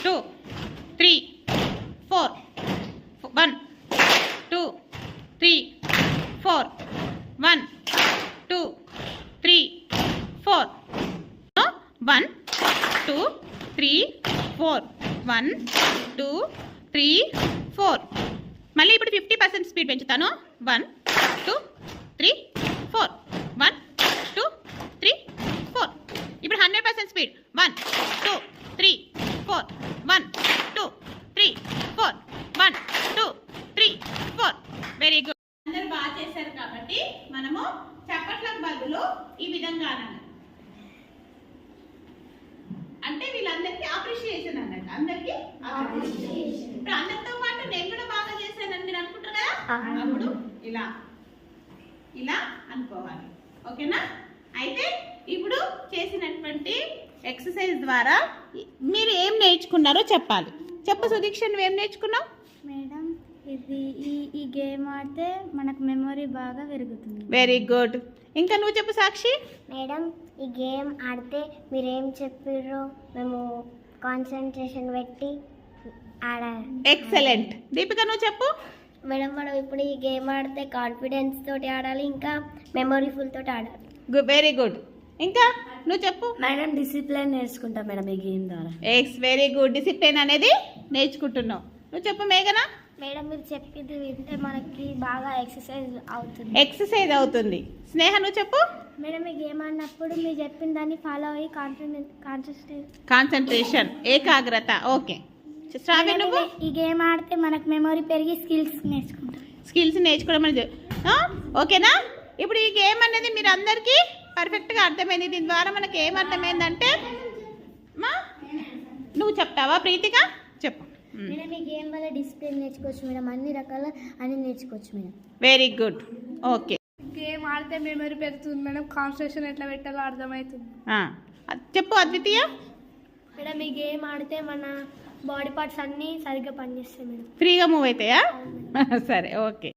2 3 4 1 2 3 4 1 2 3 4 1 2 3 4 1 2 3 4 మళ్ళీ ఇప్పుడు 50% స్పీడ్ పెంచుతాను 1 2 3 4 1 2 3 4 ఇప్పుడు 100% స్పీడ్ 1 2 3 4 1 2 3 4 1 2 3 4 వెరీ గుడ్. అందరూ బాగా చేశారు కాబట్టి మనము చప్పట్లకు బదులు ఈ విధంగా అనాలి. అంటే వీళ్ళందరికీ అప్రిషియేషన్ అన్నట్టు. అందరికీ ఇప్పుడు అందరితో పాటు నేను కూడా బాగా చేశానని మీరు అనుకుంటారు కదా, అప్పుడు ఇలా ఇలా అనుకోవాలి. ఓకేనా? అయితే ఇప్పుడు చేసినటువంటి ఎక్సర్సైజ్ ద్వారా మీరు ఏం నేర్చుకున్నారో చెప్పాలి. చెప్పు సుదీక్ష, నువ్వేం నేర్చుకున్నావు? మేడం, ఇది ఈ గేమ్ ఆడితే మనకు మెమొరీ బాగా పెరుగుతుంది. Very good. ఇంకా నువ్వు చెప్పు సాక్షి. మేడం, ఈ గేమ్ ఆడితే మీరేం చెప్పారో మేము కాన్సన్ట్రేషన్ పెట్టి ఆడాలి. ఎక్సలెంట్. దీపిక నువ్వు చెప్పు. మేడం, మనం ఇప్పుడు ఈ గేమ్ ఆడితే కాన్ఫిడెన్స్ తోటి ఆడాలి, ఇంకా మెమొరీఫుల్ తోటి ఆడాలి. Very good. ఇంకా నువ్వు చెప్పు. మేడం, డిసిప్లిన్ నేర్చుకుంటాం మేడం ఈ గేమ్ ద్వారా. Very good. డిసిప్లిన్ అనేది నేర్చుకుంటున్నావు. నువ్వు చెప్పు మేఘనా. మేడం, మీరు చెప్పింది వింటే మనకి బాగా ఎక్సర్సైజ్ అవుతుంది. ఎక్సర్సైజ్ అవుతుంది. స్నేహ నువ్వు చెప్పు. మేడం, ఈ గేమ్ ఆడినప్పుడు మీరు చెప్పిన దాన్ని ఫాలో అయ్యి కాన్సన్ట్రేషన్, ఏకాగ్రత. ఓకే. శ్రావ్య నువ్వు. ఈ గేమ్ ఆడితే మనకు మెమొరీ పెరిగి స్కిల్స్ నేర్చుకుంటాం. స్కిల్స్ నేర్చుకోవడం అనేది ఓకేనా? ఇప్పుడు ఈ గేమ్ అనేది మీరు అందరికీ పర్ఫెక్ట్గా అర్థమైంది. దీని ద్వారా మనకి ఏం అర్థమైందంటే నువ్వు చెప్తావా ప్రీతిగా? చెప్పు. మేడం, ఈ గేమ్ వల్ల డిసిప్లిన్ నేర్చుకోవచ్చు మేడం, అన్ని రకాల అన్ని నేర్చుకోవచ్చు madam. Very good. Okay. Game ఆడితే మెమరీ పెరుగుతుంది మేడం, కాన్సన్ట్రేషన్ ఎట్లా పెట్టాలో అర్థమవుతుంది. చెప్పు అద్వితీయ. మేడం, ఈ గేమ్ ఆడితే మన బాడీ పార్ట్స్ అన్నీ సరిగ్గా పనిచేస్తాయి మేడం. ఫ్రీగా మూవ్ అవుతాయా? సరే, ఓకే.